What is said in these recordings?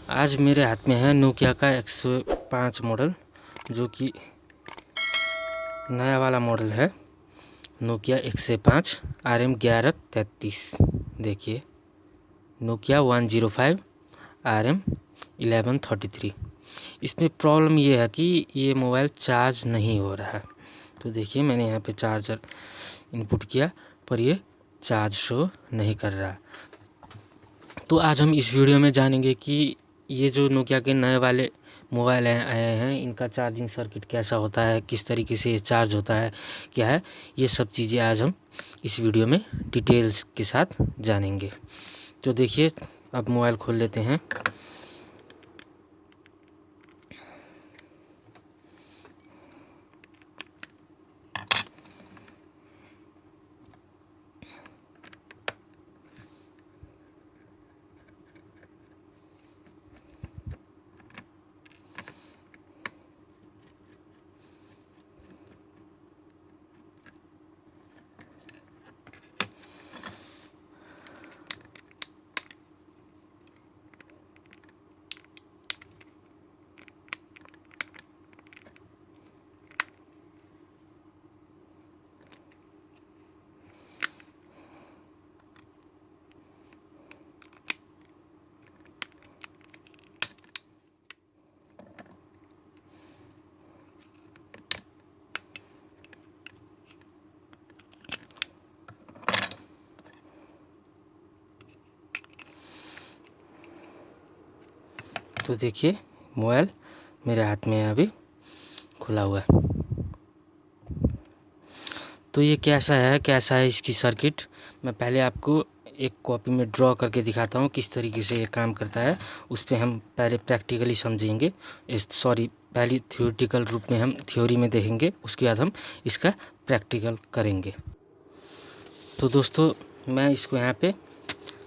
आज मेरे हाथ में है नोकिया का 105 मॉडल, जो कि नया वाला मॉडल है। Nokia 105 RM1133। देखिए, नोकिया 105 RM1133। इसमें प्रॉब्लम ये है कि ये मोबाइल चार्ज नहीं हो रहा है। तो देखिए, मैंने यहाँ पे चार्जर इनपुट किया पर ये चार्ज शो नहीं कर रहा। तो आज हम इस वीडियो में जानेंगे कि ये जो नोकिया के नए वाले मोबाइल आए हैं, इनका चार्जिंग सर्किट कैसा होता है, किस तरीके से ये चार्ज होता है, क्या है, ये सब चीज़ें आज हम इस वीडियो में डिटेल्स के साथ जानेंगे। तो देखिए, अब मोबाइल खोल लेते हैं। तो देखिए, मोबाइल मेरे हाथ में अभी खुला हुआ है। तो ये कैसा है इसकी सर्किट, मैं पहले आपको एक कॉपी में ड्रॉ करके दिखाता हूँ किस तरीके से ये काम करता है। उस पर हम पहले प्रैक्टिकली समझेंगे, पहले थियोरेटिकल रूप में हम थ्योरी में देखेंगे, उसके बाद हम इसका प्रैक्टिकल करेंगे। तो दोस्तों, मैं इसको यहाँ पे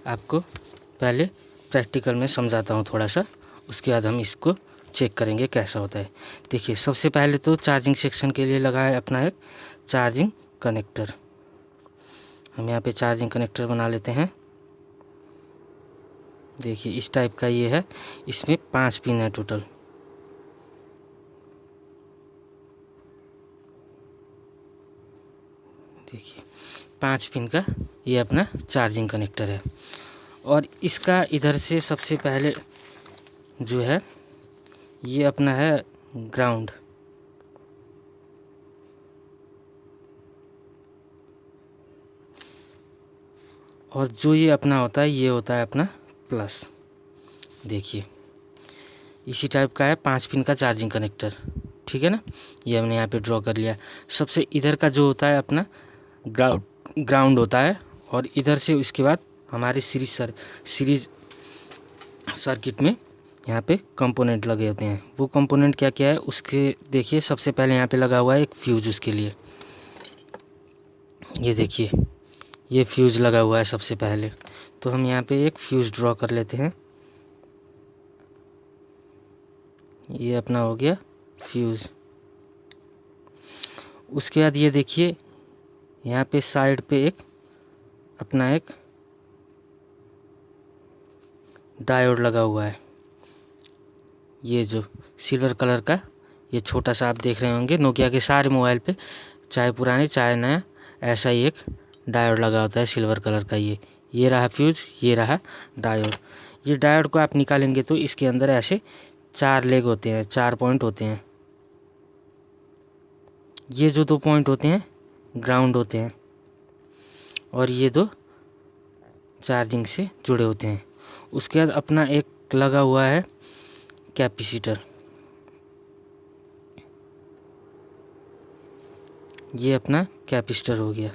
आपको पहले प्रैक्टिकल में समझाता हूँ थोड़ा सा, उसके बाद हम इसको चेक करेंगे कैसा होता है। देखिए, सबसे पहले तो चार्जिंग सेक्शन के लिए लगा है अपना एक चार्जिंग कनेक्टर। हम यहाँ पे चार्जिंग कनेक्टर बना लेते हैं। देखिए, इस टाइप का ये है। इसमें 5 पिन है टोटल। देखिए, 5 पिन का ये अपना चार्जिंग कनेक्टर है। और इसका इधर से सबसे पहले जो है ये अपना है ग्राउंड। और जो ये अपना होता है, ये होता है अपना प्लस। देखिए, इसी टाइप का है 5 पिन का चार्जिंग कनेक्टर, ठीक है ना। ये हमने यहाँ पे ड्रॉ कर लिया। सबसे इधर का जो होता है अपना ग्राउंड होता है। और इधर से उसके बाद हमारे सीरीज सर्किट में यहाँ पे कंपोनेंट लगे होते हैं। वो कंपोनेंट क्या क्या है उसके देखिए, सबसे पहले यहाँ पे लगा हुआ है एक फ्यूज उसके लिए। ये देखिए, ये फ्यूज़ लगा हुआ है सबसे पहले। तो हम यहाँ पे एक फ्यूज़ ड्रॉ कर लेते हैं। ये अपना हो गया फ्यूज़। उसके बाद ये देखिए, यहाँ पे साइड पे अपना एक डायोड लगा हुआ है। ये जो सिल्वर कलर का, ये छोटा सा आप देख रहे होंगे नोकिया के सारे मोबाइल पे, चाहे पुराने चाहे नया, ऐसा ही एक डायोड लगा होता है सिल्वर कलर का। ये रहा फ्यूज, ये रहा डायोड। ये डायोड को आप निकालेंगे तो इसके अंदर ऐसे 4 लेग होते हैं, 4 पॉइंट होते हैं। ये जो 2 पॉइंट होते हैं ग्राउंड होते हैं, और ये 2 चार्जिंग से जुड़े होते हैं। उसके बाद अपना एक लगा हुआ है कैपेसिटर। ये अपना कैपेसिटर हो गया,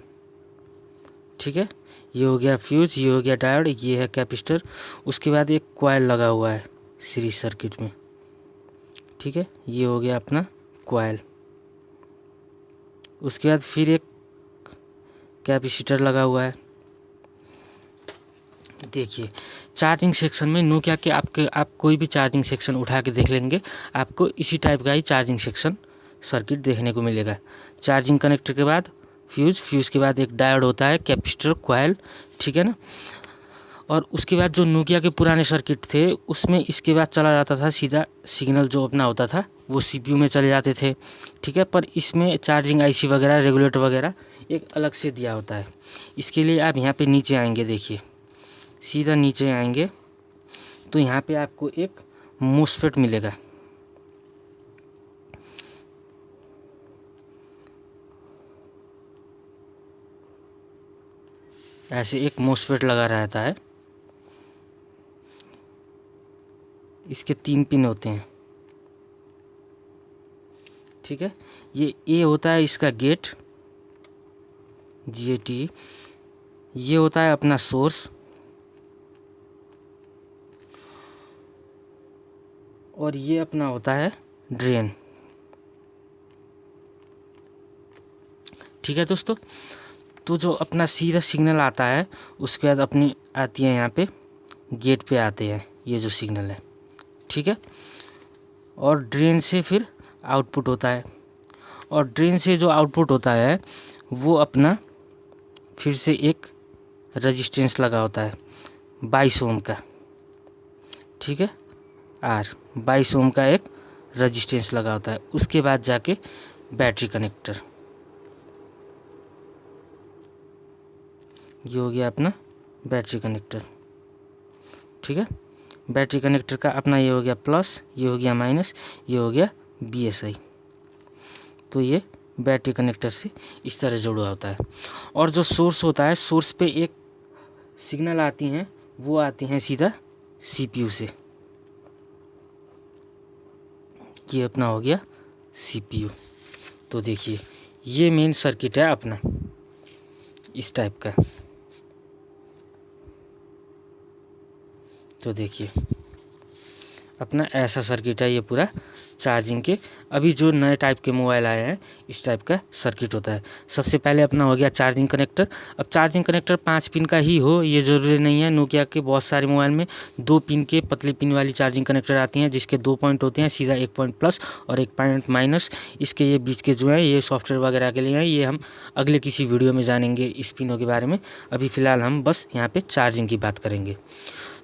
ठीक है। ये हो गया फ्यूज, ये हो गया डायोड, ये है कैपेसिटर। उसके बाद एक कॉइल लगा हुआ है सीरीज सर्किट में, ठीक है। ये हो गया अपना कॉइल। उसके बाद फिर एक कैपेसिटर लगा हुआ है। देखिए, चार्जिंग सेक्शन में नोकिया के आप कोई भी चार्जिंग सेक्शन उठा के देख लेंगे, आपको इसी टाइप का ही चार्जिंग सेक्शन सर्किट देखने को मिलेगा। चार्जिंग कनेक्टर के बाद फ्यूज़ के बाद एक डायोड होता है, कैपेसिटर, कॉइल, ठीक है ना। और उसके बाद जो नोकिया के पुराने सर्किट थे उसमें इसके बाद चला जाता था सीधा सिग्नल जो अपना होता था वो सीपीयू में चले जाते थे, ठीक है। पर इसमें चार्जिंग आईसी वगैरह रेगुलेटर वगैरह एक अलग से दिया होता है। इसके लिए आप यहाँ पे नीचे आएंगे, देखिए सीधा नीचे आएंगे तो यहाँ पे आपको एक मोसफेट मिलेगा। ऐसे एक मोसफेट लगा रहता है, इसके 3 पिन होते हैं, ठीक है। ये होता है इसका गेट GAT, ये होता है अपना सोर्स और ये अपना होता है ड्रेन, ठीक है दोस्तों। तो जो अपना सीधा सिग्नल आता है उसके बाद अपनी आती है यहाँ पे गेट पे आते हैं ये जो सिग्नल है, ठीक है। और ड्रेन से फिर आउटपुट होता है और ड्रेन से जो आउटपुट होता है वो अपना फिर से एक रेजिस्टेंस लगा होता है 22 ओम का, ठीक है। 22 ओम का एक रेजिस्टेंस लगा होता है। उसके बाद जाके बैटरी कनेक्टर, ये हो गया अपना बैटरी कनेक्टर, ठीक है। बैटरी कनेक्टर का अपना ये हो गया प्लस, ये हो गया माइनस, ये हो गया BSI। तो ये बैटरी कनेक्टर से इस तरह जुड़ा होता है। और जो सोर्स होता है, सोर्स पे एक सिग्नल आती हैं, वो आती हैं सीधा CPU से। ये अपना हो गया CPU। तो देखिए ये मेन सर्किट है अपना इस टाइप का। तो देखिए अपना ऐसा सर्किट है ये पूरा चार्जिंग के। अभी जो नए टाइप के मोबाइल आए हैं इस टाइप का सर्किट होता है। सबसे पहले अपना हो गया चार्जिंग कनेक्टर। अब चार्जिंग कनेक्टर 5 पिन का ही हो ये ज़रूरी नहीं है। नोकिया के बहुत सारे मोबाइल में 2 पिन के पतली पिन वाली चार्जिंग कनेक्टर आती हैं जिसके 2 पॉइंट होते हैं, सीधा 1 पॉइंट प्लस और 1 पॉइंट माइनस। इसके ये बीच के जो हैं ये सॉफ्टवेयर वगैरह के लिए हैं, ये हम अगले किसी वीडियो में जानेंगे इस पिनों के बारे में। अभी फ़िलहाल हम बस यहाँ पर चार्जिंग की बात करेंगे।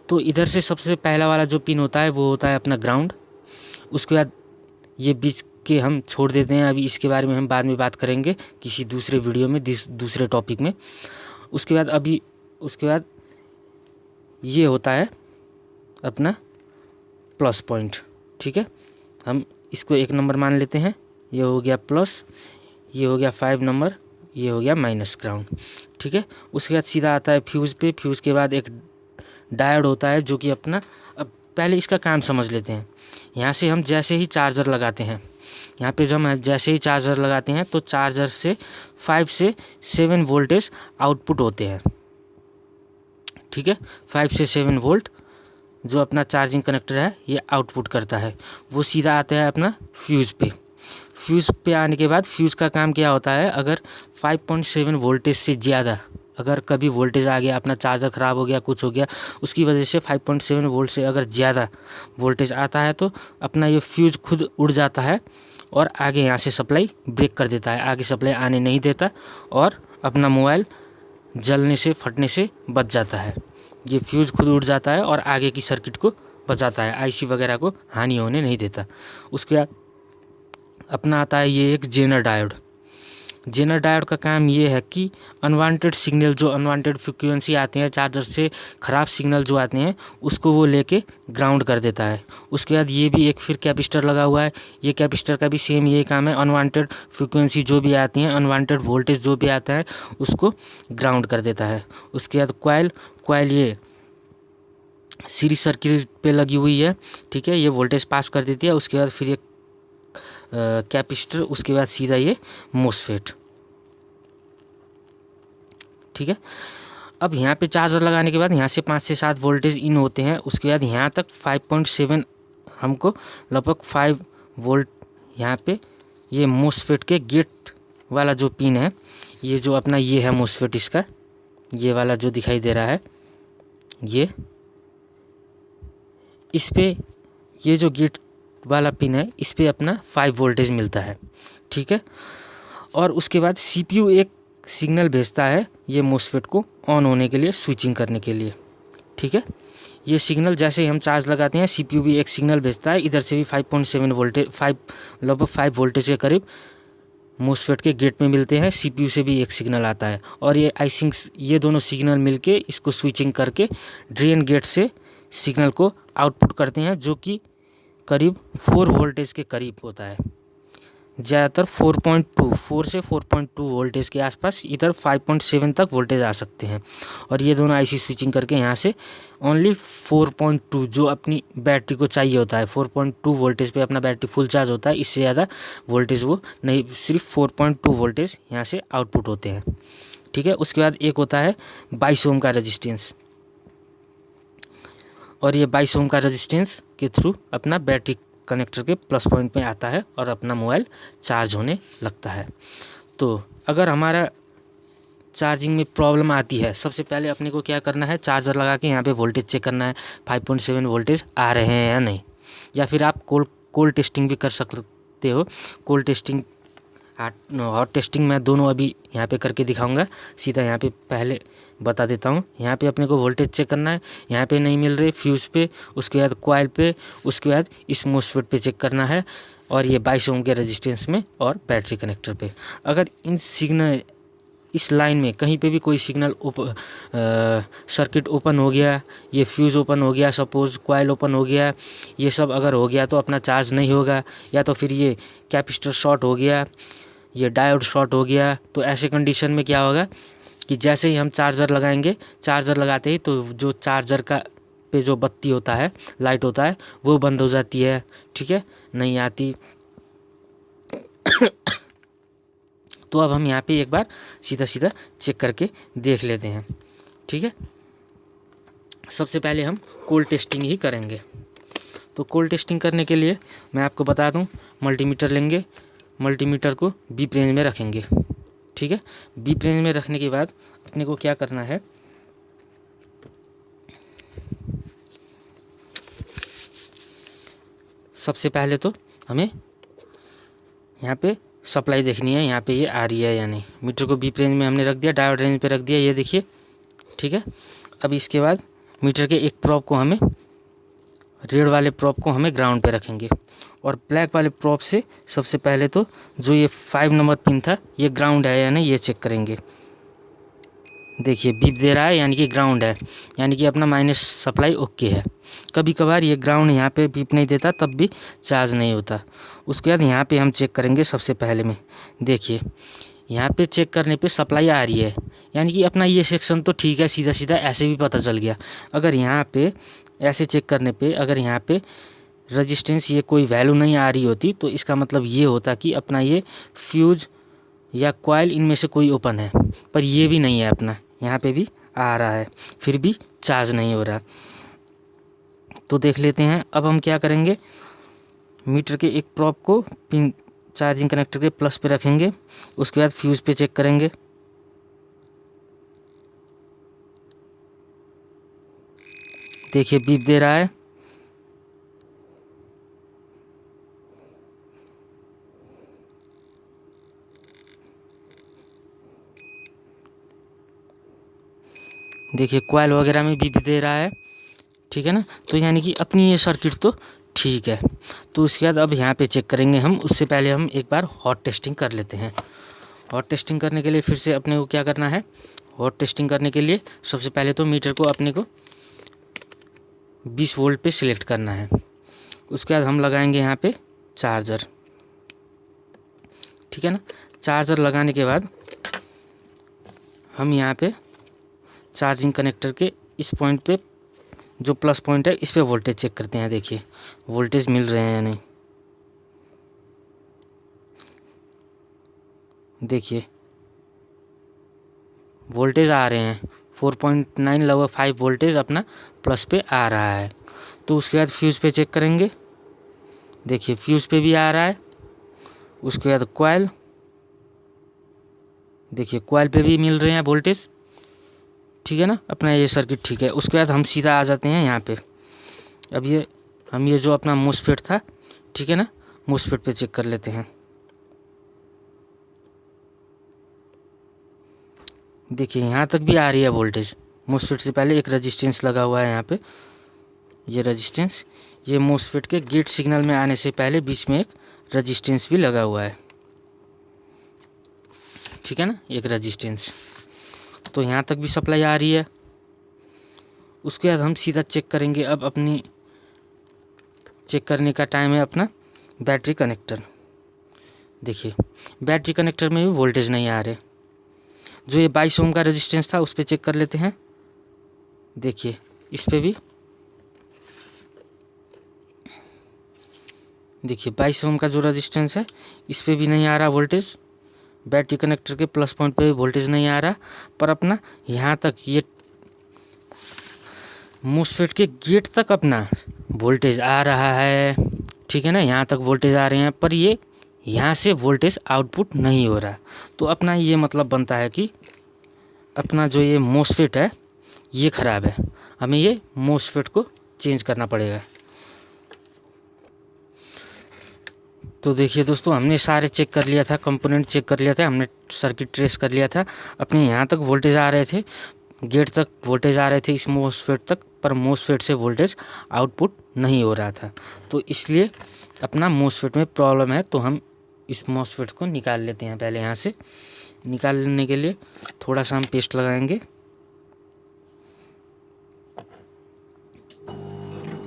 तो इधर से सबसे पहला वाला जो पिन होता है वो होता है अपना ग्राउंड। उसके बाद ये बीच के हम छोड़ देते हैं, अभी इसके बारे में हम बाद में बात करेंगे किसी दूसरे वीडियो में दूसरे टॉपिक में। उसके बाद ये होता है अपना प्लस पॉइंट, ठीक है। हम इसको 1 नंबर मान लेते हैं, ये हो गया प्लस, ये हो गया 5 नंबर, ये हो गया माइनस ग्राउंड, ठीक है। उसके बाद सीधा आता है फ्यूज़ पे। फ्यूज़ के बाद एक डायोड होता है जो कि अपना, अब पहले इसका काम समझ लेते हैं। यहाँ से हम जैसे ही चार्जर लगाते हैं, यहाँ पे जब हम जैसे ही चार्जर लगाते हैं तो चार्जर से 5 से 7 वोल्टेज आउटपुट होते हैं, ठीक है। 5 से 7 वोल्ट जो अपना चार्जिंग कनेक्टर है ये आउटपुट करता है, वो सीधा आता है अपना फ्यूज़ पे। फ्यूज़ पे आने के बाद फ्यूज़ का काम क्या होता है, अगर 5.7 वोल्टेज से ज़्यादा अगर कभी वोल्टेज आ गया, अपना चार्जर ख़राब हो गया, कुछ हो गया, उसकी वजह से 5.7 वोल्ट से अगर ज़्यादा वोल्टेज आता है तो अपना ये फ्यूज़ खुद उड़ जाता है और आगे यहाँ से सप्लाई ब्रेक कर देता है, आगे सप्लाई आने नहीं देता और अपना मोबाइल जलने से फटने से बच जाता है। ये फ्यूज़ खुद उड़ जाता है और आगे की सर्किट को बचाता है, आईसी वगैरह को हानि होने नहीं देता। उसके बाद अपना आता है ये एक जेनर डायोड। जेनर डायोड का काम ये है कि अनवांटेड सिग्नल, जो अनवांटेड फ्रिक्वेंसी आते हैं चार्जर से, ख़राब सिग्नल जो आते हैं उसको वो लेके ग्राउंड कर देता है। उसके बाद ये भी एक फिर कैपेसिटर लगा हुआ है, ये कैपेसिटर का भी सेम यही काम है, अनवांटेड फ्रिक्वेंसी जो भी आती हैं, अनवांटेड वोल्टेज जो भी आता है उसको ग्राउंड कर देता है। उसके बाद कॉइल ये सीरीज सर्किट पे लगी हुई है, ठीक है, ये वोल्टेज पास कर देती है। उसके बाद फिर एक कैपेसिटर, उसके बाद सीधा ये मोसफेट, ठीक है। अब यहाँ पे चार्जर लगाने के बाद यहाँ से 5 से 7 वोल्टेज इन होते हैं। उसके बाद यहाँ तक 5.7 हमको लगभग 5 वोल्ट यहाँ पे ये मोसफेट के गेट वाला जो पिन है, ये जो अपना ये है मोसफेट, इसका ये वाला जो दिखाई दे रहा है, ये इस पे ये जो गेट वाला पिन है इस पे अपना 5 वोल्टेज मिलता है, ठीक है। और उसके बाद CPU एक सिग्नल भेजता है ये मोसफेट को ऑन होने के लिए, स्विचिंग करने के लिए, ठीक है। ये सिग्नल जैसे ही हम चार्ज लगाते हैं सीपीयू भी एक सिग्नल भेजता है, इधर से भी 5.7 वोल्टेज, लगभग 5 वोल्टेज के करीब मोसफेट के गेट में मिलते हैं, सीपीयू से भी एक सिग्नल आता है और ये आई थिंक ये दोनों सिग्नल मिलके इसको स्विचिंग करके ड्रेन गेट से सिग्नल को आउटपुट करते हैं, जो कि करीब 4 वोल्टेज के करीब होता है। ज़्यादातर 4 से 4.2 वोल्टेज के आसपास, इधर 5.7 तक वोल्टेज आ सकते हैं। और ये दोनों आईसी स्विचिंग करके यहाँ से ओनली 4.2 जो अपनी बैटरी को चाहिए होता है, 4.2 वोल्टेज पे अपना बैटरी फुल चार्ज होता है, इससे ज़्यादा वोल्टेज वो नहीं, सिर्फ 4.2 वोल्टेज यहाँ से आउटपुट होते हैं। ठीक है। उसके बाद एक होता है 22 ओम का रेजिस्टेंस, और ये 22 ओम का रेजिस्टेंस के थ्रू अपना बैटरी कनेक्टर के प्लस पॉइंट में आता है और अपना मोबाइल चार्ज होने लगता है। तो अगर हमारा चार्जिंग में प्रॉब्लम आती है, सबसे पहले अपने को क्या करना है, चार्जर लगा के यहाँ पे वोल्टेज चेक करना है 5.7 वोल्टेज आ रहे हैं या नहीं। या फिर आप कोल्ड टेस्टिंग भी कर सकते हो। कोल्ड टेस्टिंग, हॉट टेस्टिंग मैं दोनों अभी यहाँ पे करके दिखाऊंगा। सीधा यहाँ पे पहले बता देता हूँ। यहाँ पे अपने को वोल्टेज चेक करना है, यहाँ पे नहीं मिल रहे फ्यूज़ पे, उसके बाद कॉइल पे, उसके बाद इस मोसफेट पे चेक करना है, और ये 22 ओम के रेजिस्टेंस में और बैटरी कनेक्टर पे। अगर इन सिग्नल, इस लाइन में कहीं पे भी कोई सिग्नल सर्किट ओपन हो गया, ये फ्यूज़ ओपन हो गया, सपोज़ कॉइल ओपन हो गया, ये सब अगर हो गया तो अपना चार्ज नहीं होगा। या तो फिर ये कैपेसिटर शॉर्ट हो गया, ये डायोड शॉर्ट हो गया, तो ऐसे कंडीशन में क्या होगा कि जैसे ही हम चार्जर लगाएंगे, चार्जर लगाते ही तो जो चार्जर का पे जो बत्ती होता है, लाइट होता है, वो बंद हो जाती है। ठीक है, नहीं आती। तो अब हम यहाँ पे एक बार सीधा सीधा चेक करके देख लेते हैं। ठीक है। सबसे पहले हम कोल्ड टेस्टिंग ही करेंगे। तो कोल्ड टेस्टिंग करने के लिए मैं आपको बता दूं, मल्टीमीटर लेंगे, मल्टीमीटर को बीप रेंज में रखेंगे। ठीक है। बीप रेंज में रखने के बाद अपने को क्या करना है, सबसे पहले तो हमें यहाँ पे सप्लाई देखनी है, यहाँ पे ये आ रही है या नहीं। मीटर को बीप रेंज में हमने रख दिया, डायोड रेंज पे रख दिया, ये देखिए। ठीक है। अब इसके बाद मीटर के एक प्रोब को हमें, रेड वाले प्रोब को हमें ग्राउंड पे रखेंगे, और ब्लैक वाले प्रोब से सबसे पहले तो जो ये 5 नंबर पिन था, ये ग्राउंड है या नहीं ये चेक करेंगे। देखिए बीप दे रहा है, यानी कि ग्राउंड है, यानी कि अपना माइनस सप्लाई ओके है। कभी कभार ये ग्राउंड यहाँ पे बीप नहीं देता, तब भी चार्ज नहीं होता। उसके बाद यहाँ पे हम चेक करेंगे सबसे पहले में। देखिए यहाँ पे चेक करने पे सप्लाई आ रही है, यानी कि अपना ये सेक्शन तो ठीक है, सीधा सीधा ऐसे भी पता चल गया। अगर यहाँ पे ऐसे चेक करने पे अगर यहाँ पे रेजिस्टेंस ये कोई वैल्यू नहीं आ रही होती, तो इसका मतलब ये होता कि अपना ये फ्यूज या कॉइल इनमें से कोई ओपन है। पर ये भी नहीं है, अपना यहाँ पे भी आ रहा है, फिर भी चार्ज नहीं हो रहा। तो देख लेते हैं। अब हम क्या करेंगे, मीटर के एक प्रोब को पिन चार्जिंग कनेक्टर के प्लस पे रखेंगे, उसके बाद फ्यूज़ पे चेक करेंगे। देखिए बीप दे रहा है। देखिए कॉइल वगैरह में बीप दे रहा है। ठीक है ना। तो यानी कि अपनी ये सर्किट तो ठीक है। तो उसके बाद अब यहाँ पे चेक करेंगे हम। उससे पहले हम एक बार हॉट टेस्टिंग कर लेते हैं। हॉट टेस्टिंग करने के लिए फिर से अपने को क्या करना है, हॉट टेस्टिंग करने के लिए सबसे पहले तो मीटर को अपने को 20 वोल्ट पे सिलेक्ट करना है। उसके बाद हम लगाएंगे यहाँ पे चार्जर। ठीक है ना। चार्जर लगाने के बाद हम यहाँ पे चार्जिंग कनेक्टर के इस पॉइंट पे जो प्लस पॉइंट है, इस पे वोल्टेज चेक करते हैं। देखिए वोल्टेज मिल रहे हैं या नहीं। देखिए वोल्टेज आ रहे हैं, 4.9 लगभग 5 वोल्टेज अपना प्लस पे आ रहा है। तो उसके बाद फ्यूज़ पे चेक करेंगे। देखिए फ्यूज़ पे भी आ रहा है। उसके बाद कॉइल, देखिए कॉइल पे भी मिल रहे हैं वोल्टेज। ठीक है ना। अपना ये सर्किट ठीक है। उसके बाद हम सीधा आ जाते हैं यहाँ पे। अब ये हम ये जो अपना मोसफेट था, ठीक है ना, मोसफेट पे चेक कर लेते हैं। देखिए यहाँ तक भी आ रही है वोल्टेज, मोसफेट से पहले एक रेजिस्टेंस लगा हुआ है यहाँ पे, ये रेजिस्टेंस, ये मोसफेट के गेट सिग्नल में आने से पहले बीच में एक रेजिस्टेंस भी लगा हुआ है, ठीक है ना, एक रेजिस्टेंस। तो यहाँ तक भी सप्लाई आ रही है। उसके बाद हम सीधा चेक करेंगे, अब अपनी चेक करने का टाइम है अपना बैटरी कनेक्टर। देखिए बैटरी कनेक्टर में भी वोल्टेज नहीं आ रहे। जो ये 22 ओम का रेजिस्टेंस था उस पर चेक कर लेते हैं। देखिए इस पे भी देखिए 22 ओम का जो रेजिस्टेंस है इस पे भी नहीं आ रहा वोल्टेज। बैटरी कनेक्टर के प्लस पॉइंट पे भी वोल्टेज नहीं आ रहा, पर अपना यहाँ तक ये मोसफेट के गेट तक अपना वोल्टेज आ रहा है, ठीक है ना, यहाँ तक वोल्टेज आ रहे हैं, पर ये यहाँ से वोल्टेज आउटपुट नहीं हो रहा। तो अपना ये मतलब बनता है कि अपना जो ये मोसफेट है ये ख़राब है, हमें ये मोसफेट को चेंज करना पड़ेगा। तो देखिए दोस्तों, हमने सारे चेक कर लिया था, कंपोनेंट चेक कर लिया था, हमने सर्किट ट्रेस कर लिया था। अपने यहाँ तक वोल्टेज आ रहे थे, गेट तक वोल्टेज आ रहे थे इस मोसफेट तक, पर मोसफेट से वोल्टेज आउटपुट नहीं हो रहा था। तो इसलिए अपना मोसफेट में प्रॉब्लम है। तो हम इस मोसफेट को निकाल लेते हैं। पहले यहाँ से निकालने के लिए थोड़ा सा हम पेस्ट लगाएंगे।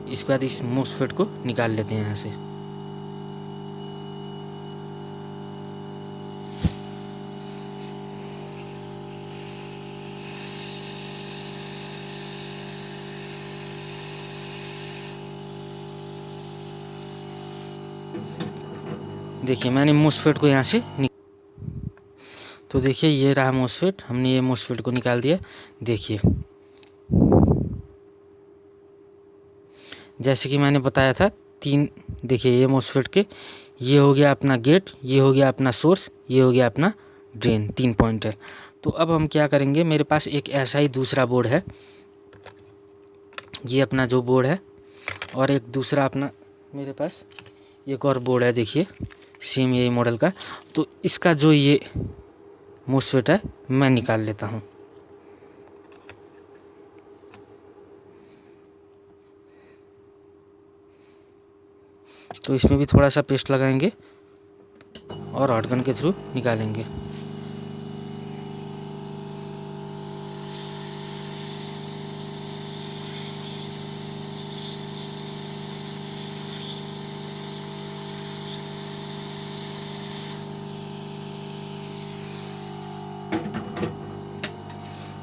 इसके बाद इस मोसफेट को निकाल लेते हैं यहाँ से। देखिए मैंने मोसफेट को यहाँ से तो देखिए ये रहा मोसफेट, हमने ये मोसफेट को निकाल दिया। देखिए जैसे कि मैंने बताया था तीन, देखिए ये मोसफेट के, ये हो गया अपना गेट, ये हो गया अपना सोर्स, ये हो गया अपना ड्रेन, 3 पॉइंट है। तो अब हम क्या करेंगे, मेरे पास एक ऐसा ही दूसरा बोर्ड है, ये अपना जो बोर्ड है, और एक दूसरा अपना मेरे पास एक और बोर्ड है, देखिए सेम यही मॉडल का। तो इसका जो ये मोसफेट है मैं निकाल लेता हूँ। तो इसमें भी थोड़ा सा पेस्ट लगाएंगे और हॉट गन के थ्रू निकालेंगे।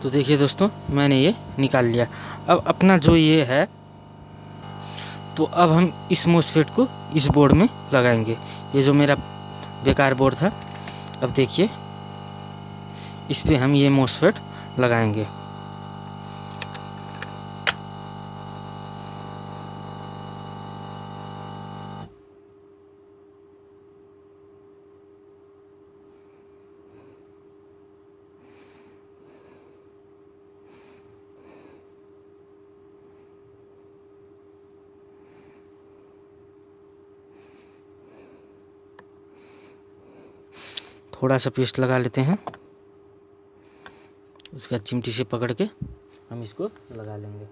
तो देखिए दोस्तों, मैंने ये निकाल लिया। अब अपना जो ये है, तो अब हम इस मोसफेट को इस बोर्ड में लगाएंगे। ये जो मेरा बेकार बोर्ड था, अब देखिए इस पे हम ये मोसफेट लगाएंगे। थोड़ा सा पेस्ट लगा लेते हैं, उसका चिमटी से पकड़ के हम इसको लगा लेंगे।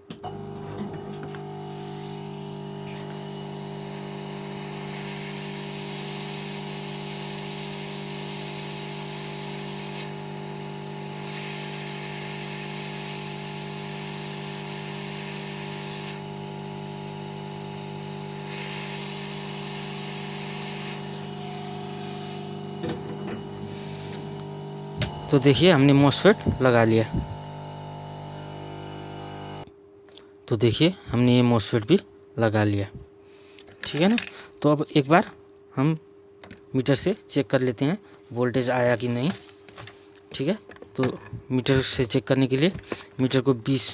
तो देखिए हमने मोसफेट लगा लिया। तो देखिए हमने ये मोसफेट भी लगा लिया, ठीक है ना। तो अब एक बार हम मीटर से चेक कर लेते हैं वोल्टेज आया कि नहीं, ठीक है। तो मीटर से चेक करने के लिए मीटर को 20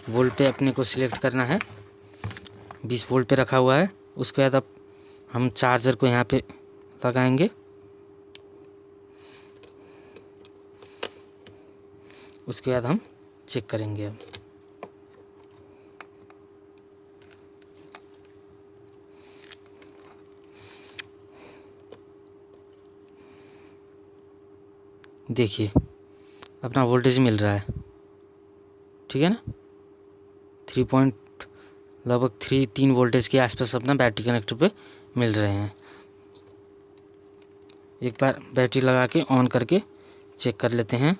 वोल्ट पे अपने को सिलेक्ट करना है, 20 वोल्ट पे रखा हुआ है। उसके बाद अब हम चार्जर को यहाँ पे लगाएंगे। उसके बाद हम चेक करेंगे। अब देखिए अपना वोल्टेज मिल रहा है, ठीक है ना। 3 पॉइंट लगभग 3 वोल्टेज के आसपास अपना बैटरी कनेक्टर पे मिल रहे हैं। एक बार बैटरी लगा के ऑन करके चेक कर लेते हैं।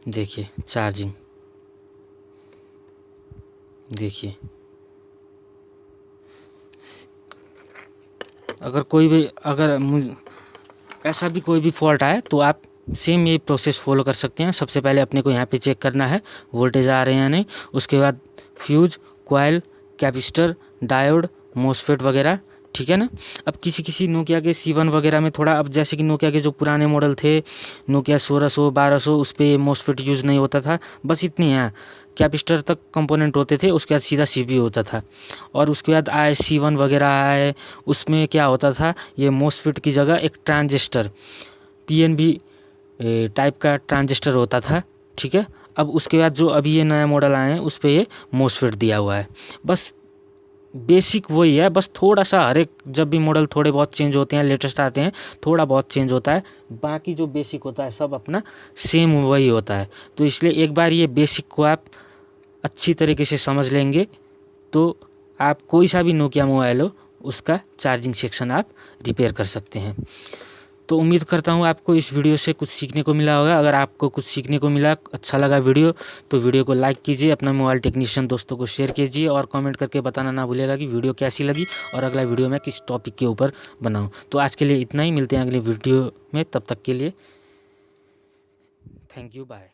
देखिए चार्जिंग, देखिए अगर ऐसा भी कोई भी फॉल्ट आए तो आप सेम ये प्रोसेस फॉलो कर सकते हैं। सबसे पहले अपने को यहाँ पे चेक करना है वोल्टेज आ रहे हैं या नहीं। उसके बाद fuse, coil, capacitor, diode, MOSFET वगैरह, ठीक है ना। अब किसी नोकिया के C1 वगैरह में थोड़ा, अब जैसे कि नोकिया के जो पुराने मॉडल थे, नोकिया 1600 1200, उस पर मॉसफेट यूज़ नहीं होता था। बस इतनी है, कैपेसिटर तक कंपोनेंट होते थे, उसके बाद सीधा CPU होता था। और उसके बाद आए C1 वगैरह आए, उसमें क्या होता था, ये मॉसफेट की जगह एक ट्रांजिस्टर PNB टाइप का ट्रांजिस्टर होता था, ठीक है। अब उसके बाद जो अभी ये नया मॉडल आए हैं उस पर ये मॉसफेट दिया हुआ है। बस बेसिक वही है, बस थोड़ा सा हर एक जब भी मॉडल थोड़े बहुत चेंज होते हैं, लेटेस्ट आते हैं, थोड़ा बहुत चेंज होता है। बाकी जो बेसिक होता है सब अपना सेम वही होता है। तो इसलिए एक बार ये बेसिक को आप अच्छी तरीके से समझ लेंगे तो आप कोई सा भी नोकिया मोबाइल हो उसका चार्जिंग सेक्शन आप रिपेयर कर सकते हैं। तो उम्मीद करता हूँ आपको इस वीडियो से कुछ सीखने को मिला होगा। अगर आपको कुछ सीखने को मिला, अच्छा लगा वीडियो, तो वीडियो को लाइक कीजिए, अपना मोबाइल टेक्नीशियन दोस्तों को शेयर कीजिए और कमेंट करके बताना ना भूलिएगा कि वीडियो कैसी लगी और अगला वीडियो मैं किस टॉपिक के ऊपर बनाऊँ। तो आज के लिए इतना ही, मिलते हैं अगले वीडियो में, तब तक के लिए थैंक यू, बाय।